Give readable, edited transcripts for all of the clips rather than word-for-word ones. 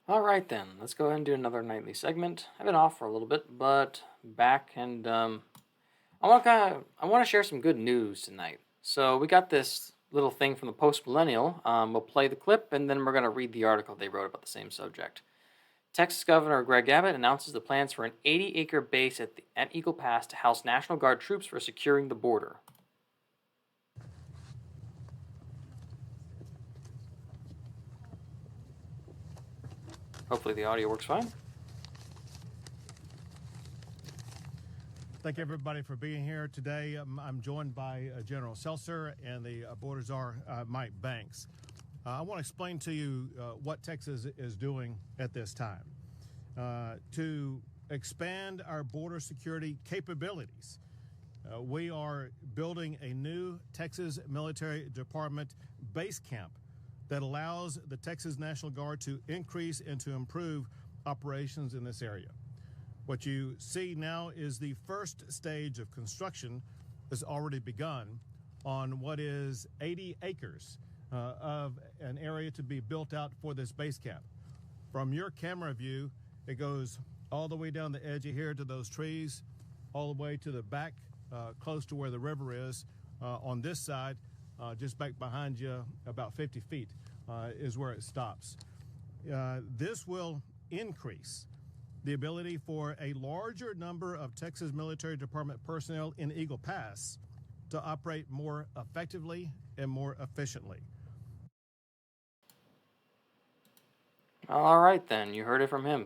All right then, let's go ahead and do another nightly segment. I've been off for a little bit, but back and I want to share some good news tonight. So we got this little thing from the Post Millennial. We'll play the clip and then we're gonna read the article they wrote about the same subject. Texas Governor Greg Abbott announces the plans for an 80-acre base at Eagle Pass to house National Guard troops for securing the border. Hopefully the audio works fine. Thank everybody for being here today. I'm joined by General Seltzer and the Border Czar, Mike Banks. I want to explain to you what Texas is doing at this time to expand our border security capabilities. We are building a new Texas Military Department base camp that allows the Texas National Guard to increase and to improve operations in this area. What you see now is the first stage of construction has already begun on what is 80 acres of an area to be built out for this base camp. From your camera view, it goes all the way down the edge of here to those trees, all the way to the back, close to where the river is. On this side, just back behind you, about 50 feet is where it stops. This will increase the ability for a larger number of Texas Military Department personnel in Eagle Pass to operate more effectively and more efficiently. All right then, you heard it from him.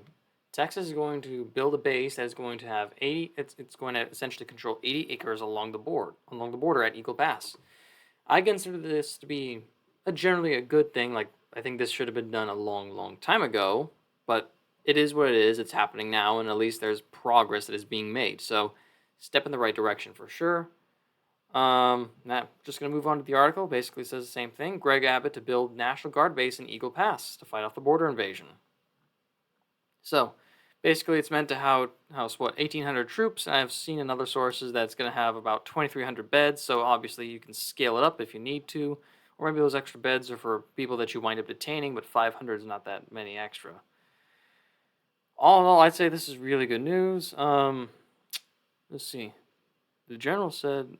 Texas is going to build a base that is going to have 80. It's going to essentially control 80 acres along the border at Eagle Pass. I consider this to be generally a good thing. Like, I think this should have been done a long, long time ago, but it is what it is. It's happening now, and at least there's progress that is being made. So, step in the right direction for sure. Now, just going to move on to the article. Basically says the same thing. Greg Abbott to build National Guard base in Eagle Pass to fight off the border invasion. So, basically, it's meant to house what 1,800 troops. I've seen in other sources that it's going to have about 2,300 beds. So obviously, you can scale it up if you need to, or maybe those extra beds are for people that you wind up detaining. But 500 is not that many extra. All in all, I'd say this is really good news. Let's see. The general said,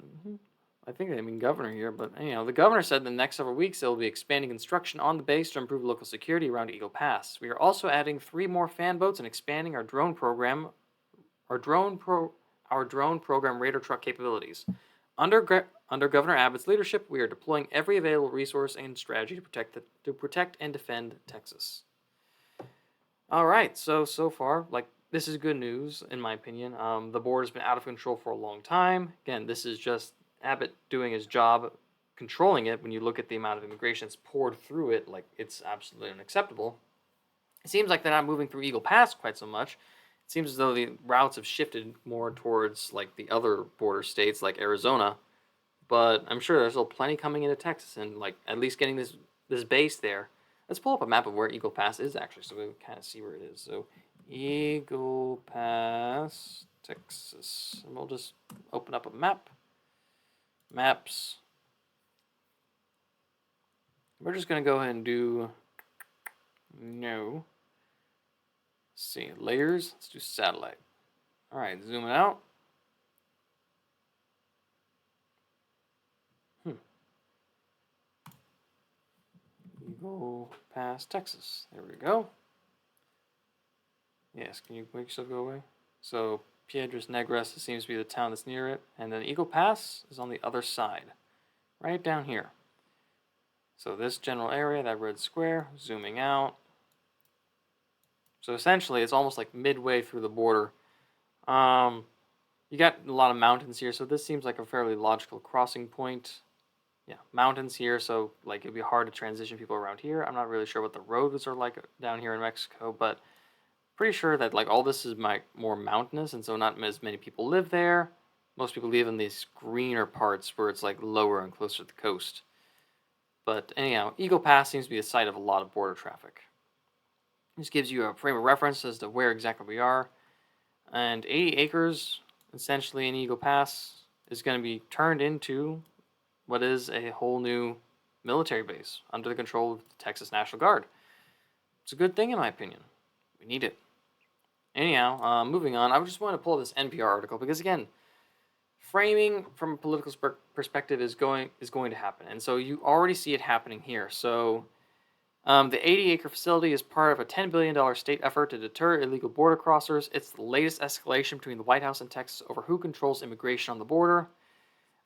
I think they mean governor here, but the governor said in the next several weeks they'll be expanding construction on the base to improve local security around Eagle Pass. We are also adding 3 more fan boats and expanding our drone program radar truck capabilities. Under Governor Abbott's leadership, we are deploying every available resource and strategy to protect and defend Texas. All right, so far, this is good news in my opinion. The border's been out of control for a long time. Again, this is just Abbott doing his job, controlling it. When you look at the amount of immigration that's poured through it, it's absolutely unacceptable. It seems like they're not moving through Eagle Pass quite so much. It seems as though the routes have shifted more towards the other border states like Arizona. But I'm sure there's still plenty coming into Texas, and at least getting this base there. Let's pull up a map of where Eagle Pass is actually, so we can kind of see where it is. So Eagle Pass, Texas, and we'll just open up a map. Maps. We're just going to go ahead and do no. Let's see, layers. Let's do satellite. All right, zoom it out. Eagle Pass, Texas. There we go. Yes, can you make yourself go away? So Piedras Negras seems to be the town that's near it, and then Eagle Pass is on the other side, right down here. So this general area, that red square, zooming out. So essentially, it's almost like midway through the border. You got a lot of mountains here, so this seems like a fairly logical crossing point. Yeah, mountains here, so it'd be hard to transition people around here. I'm not really sure what the roads are like down here in Mexico, but pretty sure that all this is more mountainous, and so not as many people live there. Most people live in these greener parts where it's lower and closer to the coast. But anyhow, Eagle Pass seems to be the site of a lot of border traffic. This gives you a frame of reference as to where exactly we are. And 80 acres, essentially in Eagle Pass, is going to be turned into what is a whole new military base under the control of the Texas National Guard. It's a good thing, in my opinion. We need it. Anyhow, moving on, I just want to pull this NPR article because, again, framing from a political perspective is going to happen, and so you already see it happening here. So, the 80-acre facility is part of a $10 billion state effort to deter illegal border crossers. It's the latest escalation between the White House and Texas over who controls immigration on the border.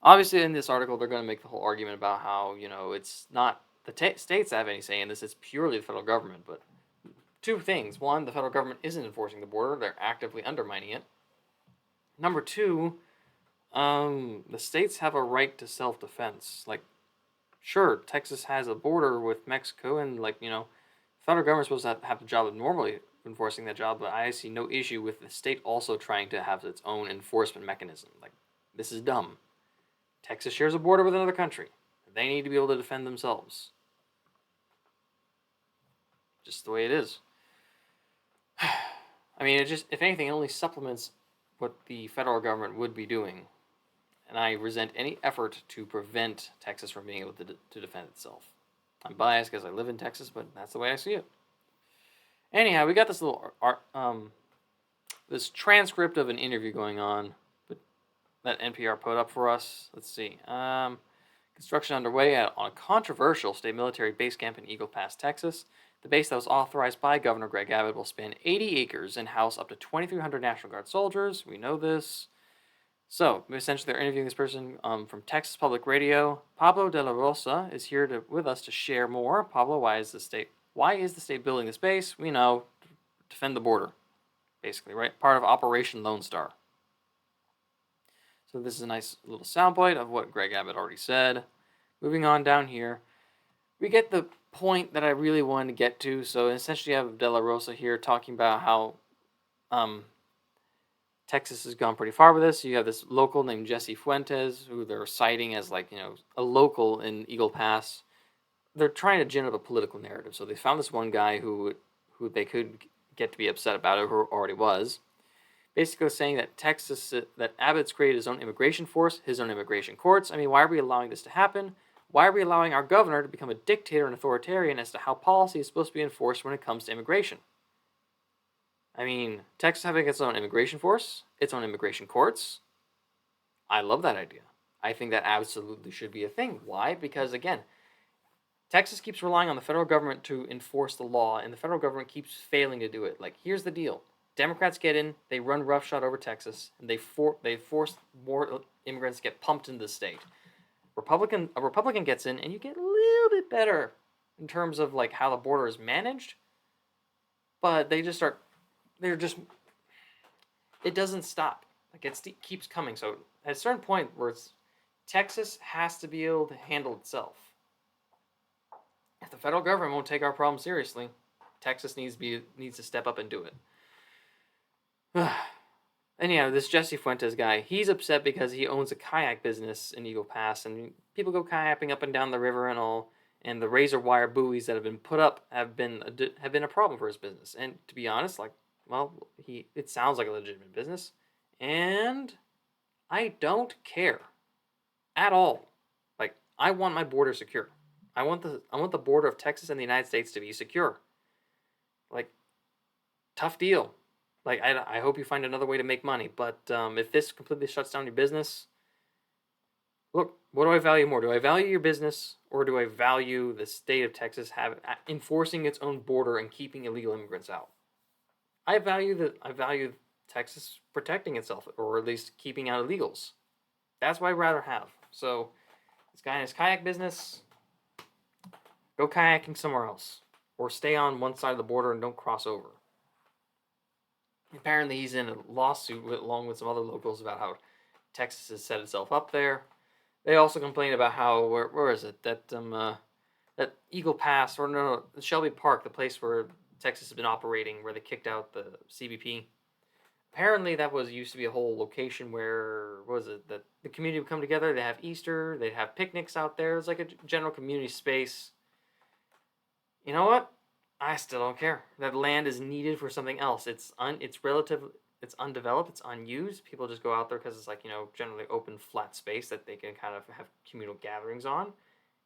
Obviously, in this article, they're going to make the whole argument about how, it's not the states that have any say in this, it's purely the federal government. But two things. One, the federal government isn't enforcing the border, they're actively undermining it. Number two, the states have a right to self-defense. Like, sure, Texas has a border with Mexico, and, federal government's supposed to have the job of normally enforcing that job, but I see no issue with the state also trying to have its own enforcement mechanism. Like, this is dumb. Texas shares a border with another country. They need to be able to defend themselves. Just the way it is. I mean, it just, if anything, it only supplements what the federal government would be doing. And I resent any effort to prevent Texas from being able to defend itself. I'm biased because I live in Texas, but that's the way I see it. Anyhow, we got this little this transcript of an interview going on that NPR put up for us. Let's see. Construction underway on a controversial state military base camp in Eagle Pass, Texas. The base that was authorized by Governor Greg Abbott will span 80 acres and house up to 2,300 National Guard soldiers. We know this. So, essentially, they're interviewing this person from Texas Public Radio. Pablo de la Rosa is here with us to share more. Pablo, why is the state building this base? We know, defend the border, basically, right? Part of Operation Lone Star. So this is a nice little soundbite of what Greg Abbott already said. Moving on down here, we get the point that I really wanted to get to. So essentially, you have De La Rosa here talking about how Texas has gone pretty far with this. You have this local named Jesse Fuentes, who they're citing as a local in Eagle Pass. They're trying to gin up a political narrative. So they found this one guy who they could get to be upset about it, who already was. Basically saying that that Abbott's created his own immigration force, his own immigration courts. I mean, why are we allowing this to happen? Why are we allowing our governor to become a dictator and authoritarian as to how policy is supposed to be enforced when it comes to immigration? I mean, Texas having its own immigration force, its own immigration courts. I love that idea. I think that absolutely should be a thing. Why? Because, again, Texas keeps relying on the federal government to enforce the law, and the federal government keeps failing to do it. Like, here's the deal. Democrats get in, they run roughshod over Texas, and they force more immigrants to get pumped into the state. A Republican gets in, and you get a little bit better in terms of how the border is managed, but it doesn't stop. It keeps coming. So at a certain point where Texas has to be able to handle itself. If the federal government won't take our problem seriously, Texas needs to step up and do it. Anyhow, this Jesse Fuentes guy, he's upset because he owns a kayak business in Eagle Pass, and people go kayaking up and down the river and all, and the razor wire buoys that have been put up have been a problem for his business. And to be honest, it sounds like a legitimate business, and I don't care at all. I want my border secure. I want the border of Texas and the United States to be secure. Tough deal. I hope you find another way to make money. But if this completely shuts down your business, look, what do I value more? Do I value your business, or do I value the state of Texas enforcing its own border and keeping illegal immigrants out? I value Texas protecting itself, or at least keeping out illegals. That's what I'd rather have. So this guy in his kayak business, go kayaking somewhere else, or stay on one side of the border and don't cross over. Apparently, he's in a lawsuit along with some other locals about how Texas has set itself up there. They also complain about how where is it that Eagle Pass, or no, Shelby Park, the place where Texas has been operating, where they kicked out the CBP. Apparently, that used to be a whole location where that the community would come together. They have Easter, they'd have picnics out there. It's like a general community space. You know what? I still don't care. That land is needed for something else. It's undeveloped. It's unused. People just go out there because it's generally open, flat space that they can kind of have communal gatherings on.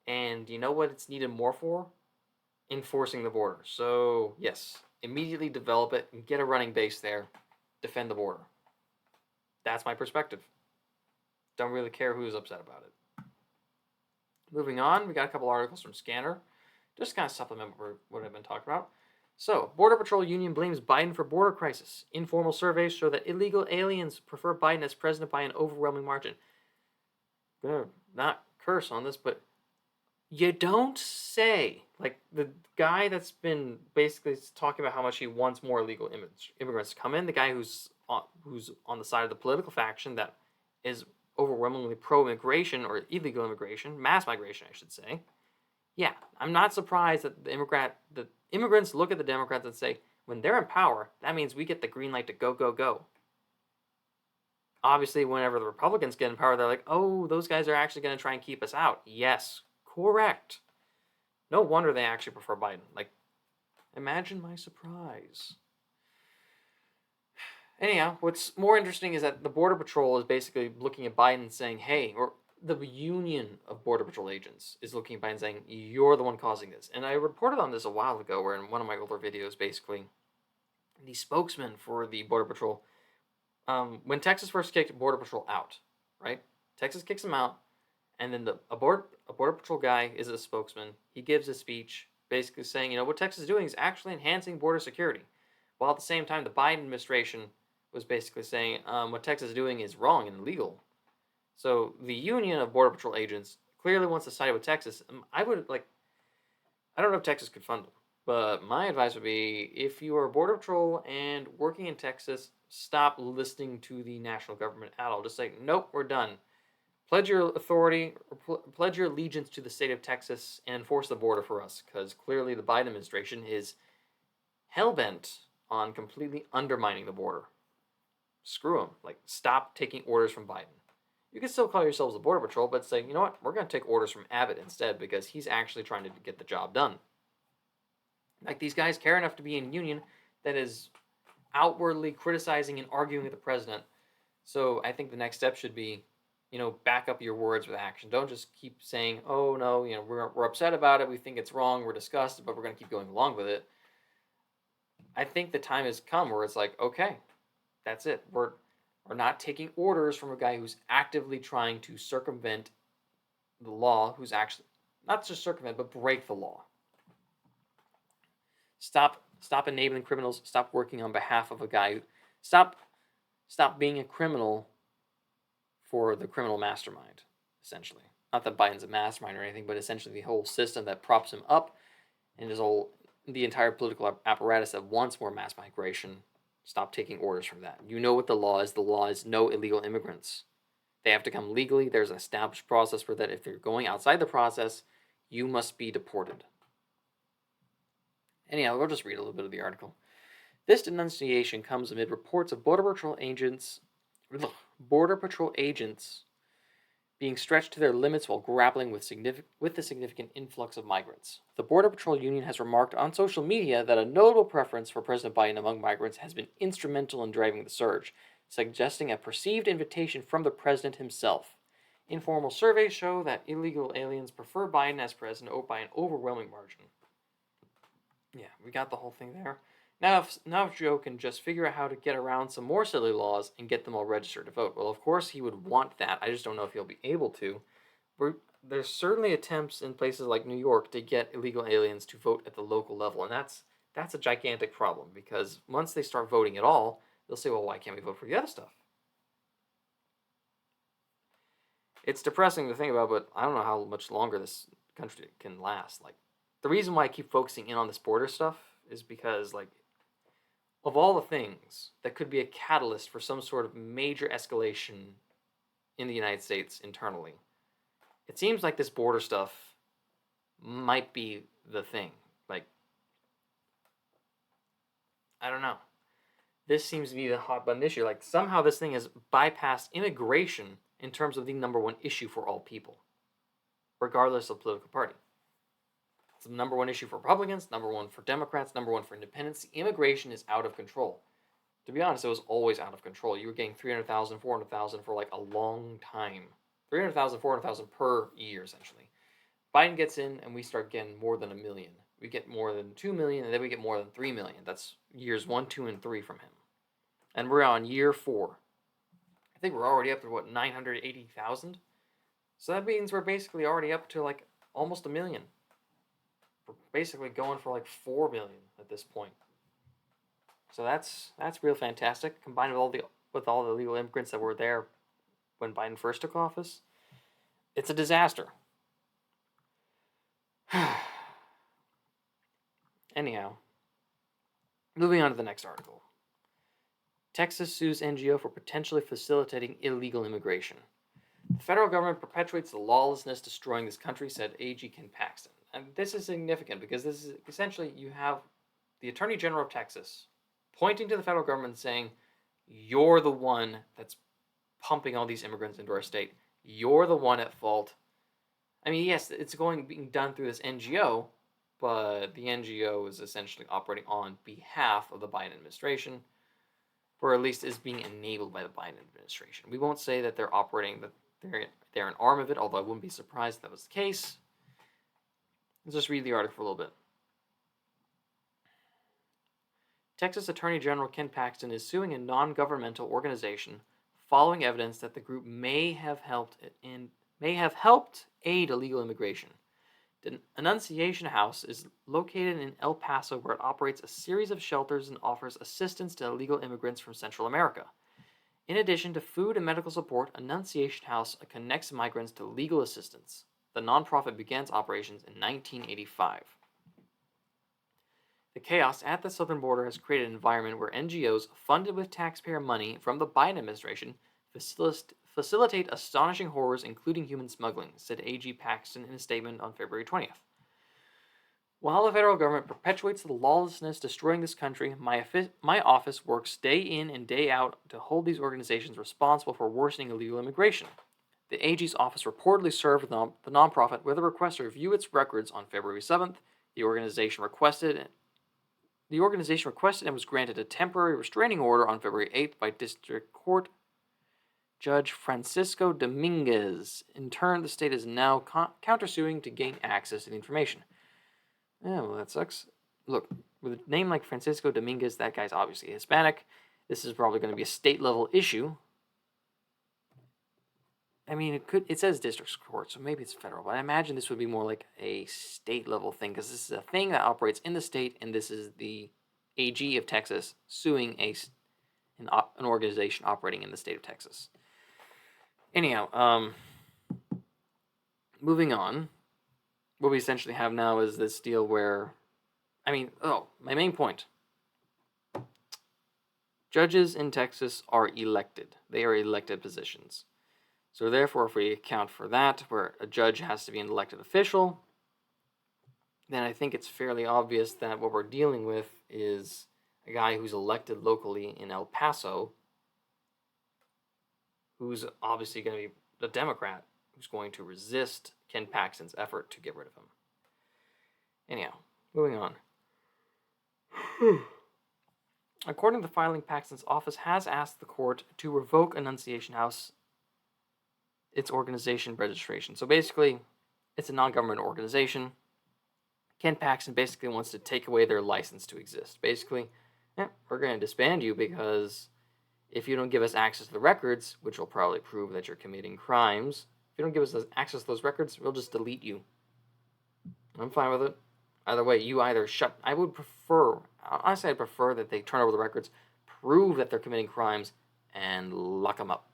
And you know what it's needed more for? enforcing the border. So, yes, immediately develop it and get a running base there. Defend the border. That's my perspective. Don't really care who's upset about it. Moving on, we got a couple articles from Scanner. Just kind of supplement what I've been talking about. So, Border Patrol Union blames Biden for border crisis. Informal surveys show that illegal aliens prefer Biden as president by an overwhelming margin. I'm gonna not curse on this, but you don't say. Like, the guy that's been basically talking about how much he wants more illegal immigrants to come in, the guy who's on the side of the political faction that is overwhelmingly pro-immigration or illegal immigration, mass migration, I should say. Yeah, I'm not surprised that the immigrants look at the Democrats and say, when they're in power, that means we get the green light to go, go, go. Obviously, whenever the Republicans get in power, they're like, oh, those guys are actually going to try and keep us out. Yes, correct. No wonder they actually prefer Biden. Like, imagine my surprise. Anyhow, what's more interesting is that the Border Patrol is basically looking at Biden and saying, hey, or the union of Border Patrol agents is looking at Biden and saying, you're the one causing this. And I reported on this a while ago, where in one of my older videos, basically, the spokesman for the Border Patrol, when Texas first kicked Border Patrol out, right? Texas kicks them out, and then a Border Patrol guy is a spokesman. He gives a speech basically saying, what Texas is doing is actually enhancing border security. While at the same time, the Biden administration was basically saying what Texas is doing is wrong and illegal. So the union of Border Patrol agents clearly wants to side with Texas. I don't know if Texas could fund them, but my advice would be, if you are Border Patrol and working in Texas, stop listening to the national government at all. Just say, nope, we're done. Pledge your authority, or pledge your allegiance to the state of Texas and enforce the border for us, because clearly the Biden administration is hell-bent on completely undermining the border. Screw them. Like, stop taking orders from Biden. You can still call yourselves the Border Patrol, but say, you know what, we're going to take orders from Abbott instead, because he's actually trying to get the job done. Like, these guys care enough to be in union that is outwardly criticizing and arguing with the president. So I think the next step should be, back up your words with action. Don't just keep saying, oh no, we're upset about it, we think it's wrong, we're disgusted, but we're going to keep going along with it. I think the time has come where it's like, okay, that's it. We're not taking orders from a guy who's actively trying to circumvent the law, who's actually, not just circumvent, but break the law. Stop enabling criminals. Stop working on behalf of a guy. Stop being a criminal for the criminal mastermind, essentially. Not that Biden's a mastermind or anything, but essentially the whole system that props him up and the entire political apparatus that wants more mass migration. Stop taking orders from that. You know what the law is. The law is no illegal immigrants. They have to come legally. There's an established process for that. If you're going outside the process, you must be deported. Anyhow, we'll just read a little bit of the article. This denunciation comes amid reports of Border Patrol agents being stretched to their limits while grappling with the significant influx of migrants. The Border Patrol Union has remarked on social media that a notable preference for President Biden among migrants has been instrumental in driving the surge, suggesting a perceived invitation from the president himself. Informal surveys show that illegal aliens prefer Biden as president by an overwhelming margin. Yeah, we got the whole thing there. Now if Joe can just figure out how to get around some more silly laws and get them all registered to vote. Well, of course he would want that. I just don't know if he'll be able to. There's certainly attempts in places like New York to get illegal aliens to vote at the local level, and that's a gigantic problem, because once they start voting at all, they'll say, well, why can't we vote for the other stuff? It's depressing to think about, but I don't know how much longer this country can last. Like, the reason why I keep focusing in on this border stuff is because, like, of all the things that could be a catalyst for some sort of major escalation in the United States internally, it seems like this border stuff might be the thing. Like, I don't know. This seems to be the hot button issue. Like, somehow this thing has bypassed immigration in terms of the number one issue for all people, regardless of political party. It's the number one issue for Republicans, number one for Democrats, number one for independents. Immigration is out of control. To be honest, it was always out of control. You were getting 300,000, 400,000 for like a long time. 300,000, 400,000 per year, essentially. Biden gets in, and we start getting more than 1 million. we get more than 2 million, and then we get more than 3 million. That's years 1, 2, and 3 from him. And we're on year 4. I think we're already up to, 980,000? So that means we're basically already up to, almost a million. We're basically going for, 4 million at this point. So that's real fantastic, combined with all the illegal immigrants that were there when Biden first took office. It's a disaster. Anyhow, moving on to the next article. Texas sues NGO for potentially facilitating illegal immigration. The federal government perpetuates the lawlessness destroying this country, said AG Ken Paxton. And this is significant because this is essentially, you have the Attorney General of Texas pointing to the federal government and saying, you're the one that's pumping all these immigrants into our state. You're the one at fault. I mean, yes, it's being done through this NGO, but the NGO is essentially operating on behalf of the Biden administration, or at least is being enabled by the Biden administration. We won't say that they're operating, that they're an arm of it, although I wouldn't be surprised if that was the case. Let's just read the article for a little bit. Texas Attorney General Ken Paxton is suing a non-governmental organization following evidence that the group may have helped aid illegal immigration. The Annunciation House is located in El Paso, where it operates a series of shelters and offers assistance to illegal immigrants from Central America. In addition to food and medical support, Annunciation House connects migrants to legal assistance. The nonprofit began its operations in 1985. The chaos at the southern border has created an environment where NGOs funded with taxpayer money from the Biden administration facilitate astonishing horrors, including human smuggling, said AG Paxton in a statement on February 20th. While the federal government perpetuates the lawlessness destroying this country, my office works day in and day out to hold these organizations responsible for worsening illegal immigration. The AG's office reportedly served the nonprofit with a request to review its records on February 7th. The organization requested and was granted a temporary restraining order on February 8th by District Court Judge Francisco Dominguez. In turn, the state is now countersuing to gain access to the information. Yeah, well, that sucks. Look, with a name like Francisco Dominguez, that guy's obviously Hispanic. This is probably going to be a state-level issue. I mean, it says district court, so maybe it's federal, but I imagine this would be more like a state-level thing, because this is a thing that operates in the state, and this is the AG of Texas suing an organization operating in the state of Texas. Anyhow, moving on, what we essentially have now is this deal where, my main point. Judges in Texas are elected. They are elected positions. So therefore, if we account for that, where a judge has to be an elected official, then I think it's fairly obvious that what we're dealing with is a guy who's elected locally in El Paso, who's obviously going to be a Democrat, who's going to resist Ken Paxton's effort to get rid of him. Anyhow, moving on. According to the filing, Paxton's office has asked the court to revoke Annunciation House its organization registration. So basically, it's a non-government organization. Ken Paxton basically wants to take away their license to exist. Basically, we're going to disband you because if you don't give us access to the records, which will probably prove that you're committing crimes, if you don't give us access to those records, we'll just delete you. I'm fine with it. Either way, you either I'd prefer that they turn over the records, prove that they're committing crimes, and lock them up.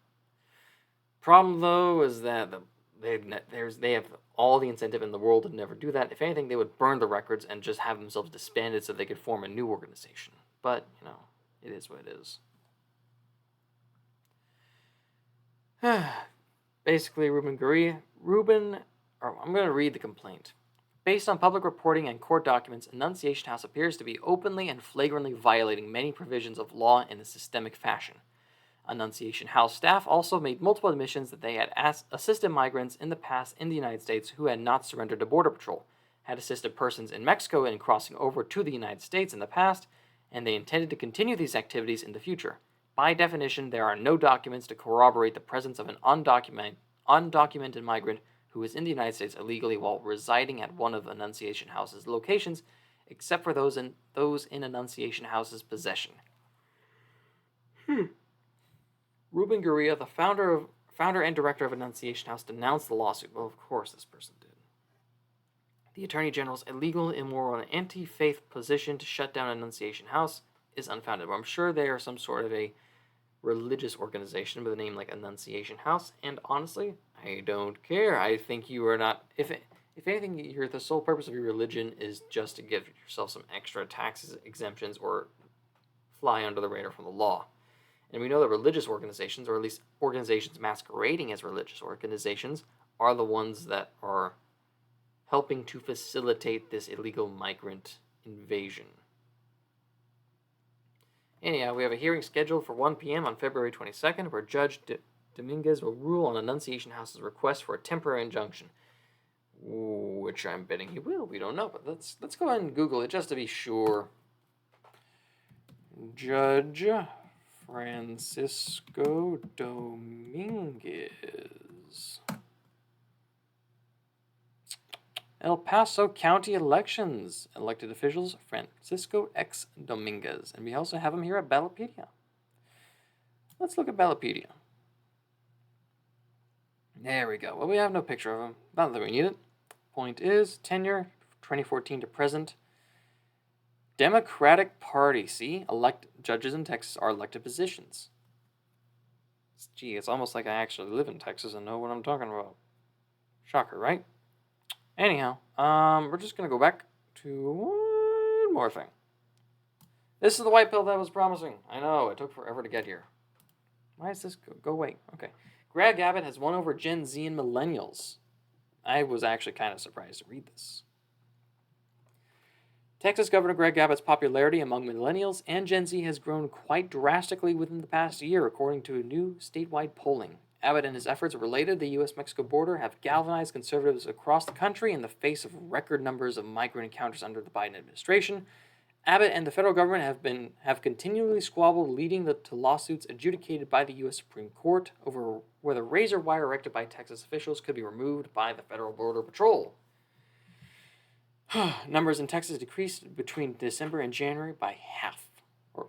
Problem, though, is that they have all the incentive in the world to never do that. If anything, they would burn the records and just have themselves disbanded so they could form a new organization. But, it is what it is. Basically, I'm going to read the complaint. Based on public reporting and court documents, Annunciation House appears to be openly and flagrantly violating many provisions of law in a systemic fashion. Annunciation House staff also made multiple admissions that they had assisted migrants in the past in the United States who had not surrendered to Border Patrol, had assisted persons in Mexico in crossing over to the United States in the past, and they intended to continue these activities in the future. By definition, there are no documents to corroborate the presence of an undocumented migrant who is in the United States illegally while residing at one of Annunciation House's locations, except for those in Annunciation House's possession. Ruben Gurria, the founder and director of Annunciation House, denounced the lawsuit. Well, of course this person did. The Attorney General's illegal, immoral, and anti-faith position to shut down Annunciation House is unfounded. But I'm sure they are some sort of a religious organization with a name like Annunciation House, and honestly, I don't care. I think you are not. If anything, the sole purpose of your religion is just to give yourself some extra taxes, exemptions, or fly under the radar from the law. And we know that religious organizations, or at least organizations masquerading as religious organizations, are the ones that are helping to facilitate this illegal migrant invasion. Anyhow, we have a hearing scheduled for 1 p.m. on February 22nd, where Judge Dominguez will rule on Annunciation House's request for a temporary injunction, which I'm betting he will. We don't know, but let's go ahead and Google it just to be sure. Judge Francisco Dominguez. El Paso County elections. Elected officials, Francisco X. Dominguez. And we also have him here at Ballotpedia. Let's look at Ballotpedia. There we go. Well, we have no picture of him. Not that we need it. Point is, tenure, 2014 to present. Democratic Party. See? Judges in Texas are elected positions. Gee, it's almost like I actually live in Texas and know what I'm talking about. Shocker, right? Anyhow, we're just going to go back to one more thing. This is the white pill that I was promising. I know, it took forever to get here. Why is this? Go away. Okay. Greg Abbott has won over Gen Z and millennials. I was actually kind of surprised to read this. Texas Governor Greg Abbott's popularity among millennials and Gen Z has grown quite drastically within the past year, according to a new statewide polling. Abbott and his efforts related to the U.S.-Mexico border have galvanized conservatives across the country in the face of record numbers of migrant encounters under the Biden administration. Abbott and the federal government have continually squabbled, leading to lawsuits adjudicated by the U.S. Supreme Court over whether razor wire erected by Texas officials could be removed by the Federal Border Patrol. Numbers in Texas decreased between December and January by half. Or,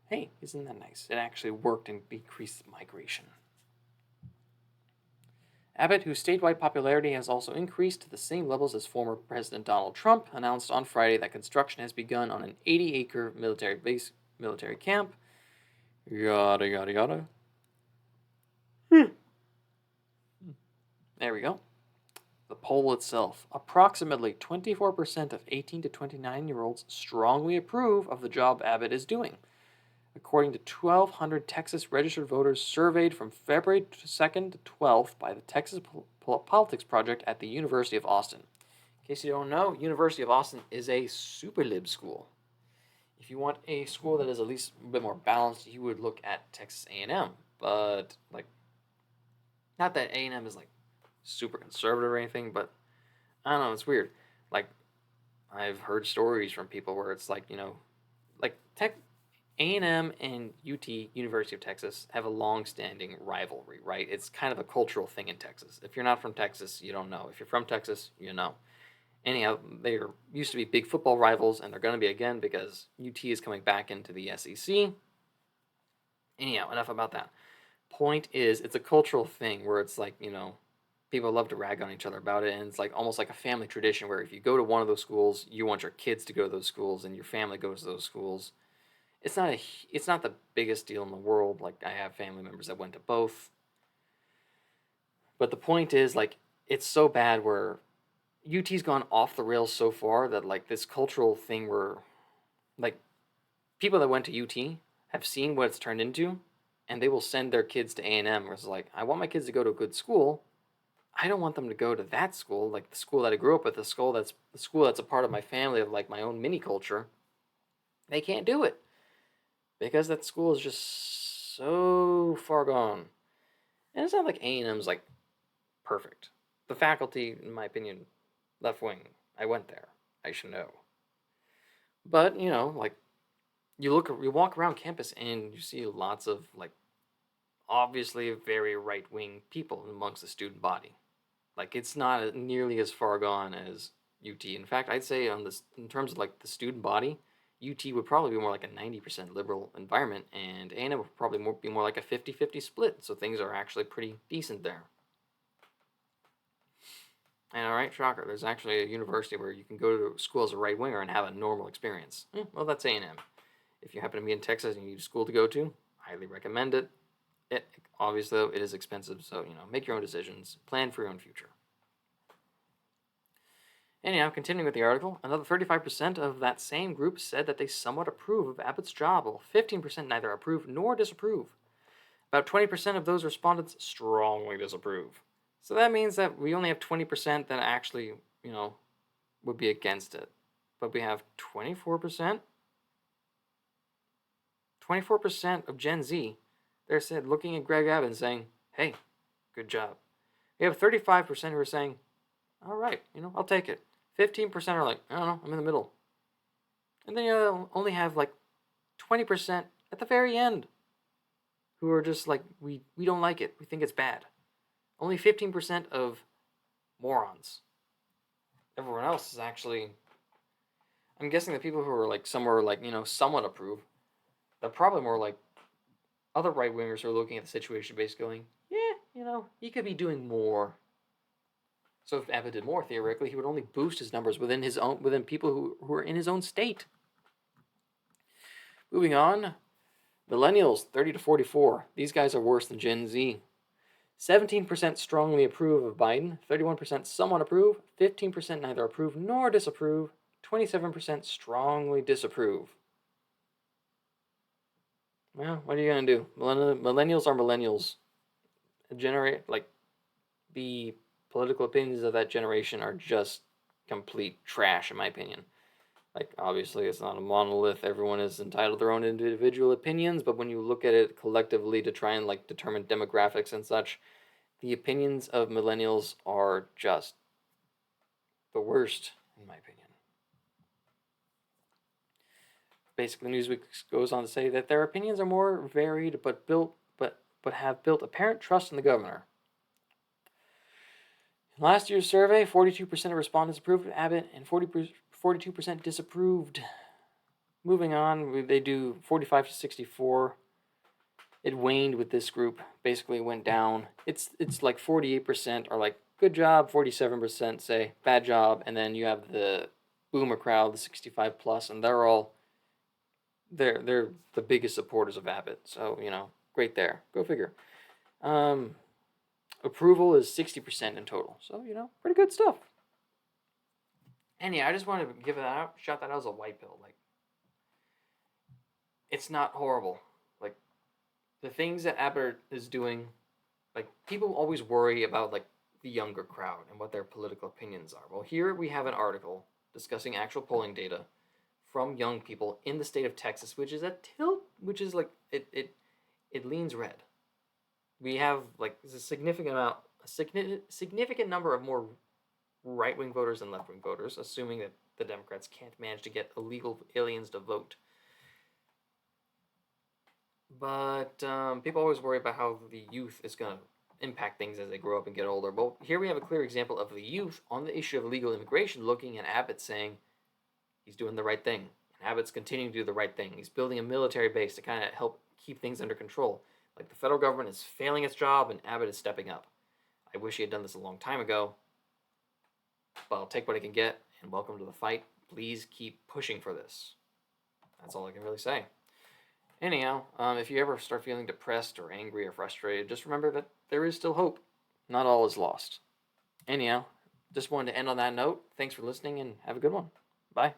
hey, isn't that nice? It actually worked and decreased migration. Abbott, whose statewide popularity has also increased to the same levels as former President Donald Trump, announced on Friday that construction has begun on an 80-acre military camp. Yada, yada, yada. There we go. The poll itself. Approximately 24% of 18 to 29-year-olds strongly approve of the job Abbott is doing, according to 1,200 Texas registered voters surveyed from February 2nd to 12th by the Texas Politics Project at the University of Austin. In case you don't know, University of Austin is a super lib school. If you want a school that is at least a bit more balanced, you would look at Texas A&M. But, not that A&M is, super conservative or anything, but I don't know, it's weird. I've heard stories from people where it's A&M and UT, University of Texas, have a long-standing rivalry, right? It's kind of a cultural thing in Texas. If you're not from Texas, you don't know. If you're from Texas, you know. Anyhow, they used to be big football rivals, and they're going to be again because UT is coming back into the SEC. Anyhow, enough about that. Point is, it's a cultural thing where it's people love to rag on each other about it, and it's almost like a family tradition where if you go to one of those schools, you want your kids to go to those schools, and your family goes to those schools. It's not the biggest deal in the world. I have family members that went to both. But the point is, it's so bad where UT's gone off the rails so far that, this cultural thing where, people that went to UT have seen what it's turned into, and they will send their kids to A&M, where it's I want my kids to go to a good school. I don't want them to go to that school, the school that I grew up with, the school that's a part of my family, of, my own mini culture. They can't do it. Because that school is just so far gone. And it's not like A&M's perfect. The faculty, in my opinion, left wing. I went there. I should know. But, you walk around campus and you see lots of, obviously very right-wing people amongst the student body. Like, it's not nearly as far gone as UT. In fact, I'd say on this, in terms of like the student body, UT would probably be more like a 90% liberal environment, and A&M would probably be more like a 50-50 split. So things are actually pretty decent there. And all right, shocker, there's actually a university where you can go to school as a right winger and have a normal experience. Well, that's A&M. If you happen to be in Texas and you need a school to go to, highly recommend it. Obviously, though, it is expensive, so make your own decisions, plan for your own future. Anyhow, continuing with the article, another 35% of that same group said that they somewhat approve of Abbott's job, while 15% neither approve nor disapprove. About 20% of those respondents strongly disapprove. So that means that we only have 20% that actually, would be against it. But we have 24%. 24% of Gen Z, they're said looking at Greg Abbott and saying, hey, good job. We have 35% who are saying, all right, I'll take it. 15% are like, I don't know, I'm in the middle. And then you only have like 20% at the very end who are just like, we don't like it. We think it's bad. Only 15% of morons. Everyone else is actually, I'm guessing the people who are like somewhere like, somewhat approve, they're probably more like other right wingers who are looking at the situation basically going, yeah, he could be doing more. So if Abbott did more, theoretically, he would only boost his numbers within people who are in his own state. Moving on, millennials, 30 to 44. These guys are worse than Gen Z. 17% strongly approve of Biden, 31% somewhat approve, 15% neither approve nor disapprove, 27% strongly disapprove. Well, what are you going to do? Millennials are millennials. The political opinions of that generation are just complete trash, in my opinion. Like, obviously, it's not a monolith. Everyone is entitled to their own individual opinions, but when you look at it collectively to try and, determine demographics and such, the opinions of millennials are just the worst, in my opinion. Basically, Newsweek goes on to say that their opinions are more varied, but have built apparent trust in the governor. In last year's survey, 42% of respondents approved of Abbott and 42% disapproved. Moving on, they do 45 to 64. It waned with this group. Basically, it went down. It's like 48% are like, good job, 47% say, bad job, and then you have the boomer crowd, the 65 plus, and they're the biggest supporters of Abbott. So, great there. Go figure. Approval is 60% in total. So, pretty good stuff. And yeah, I just wanted to give that out, shout that out as a white pill. Like, it's not horrible. Like, the things that Abbott is doing, like, people always worry about, like, the younger crowd and what their political opinions are. Well, here we have an article discussing actual polling data from young people in the state of Texas, which is like, it leans red. We have, like, a significant number of more right-wing voters than left-wing voters, assuming that the Democrats can't manage to get illegal aliens to vote. But people always worry about how the youth is going to impact things as they grow up and get older. Well, here we have a clear example of the youth on the issue of illegal immigration looking at Abbott saying he's doing the right thing. And Abbott's continuing to do the right thing. He's building a military base to kind of help keep things under control. Like, the federal government is failing its job and Abbott is stepping up. I wish he had done this a long time ago, but I'll take what I can get, and welcome to the fight. Please keep pushing for this. That's all I can really say. Anyhow, if you ever start feeling depressed or angry or frustrated, just remember that there is still hope. Not all is lost. Anyhow, just wanted to end on that note. Thanks for listening and have a good one. Bye.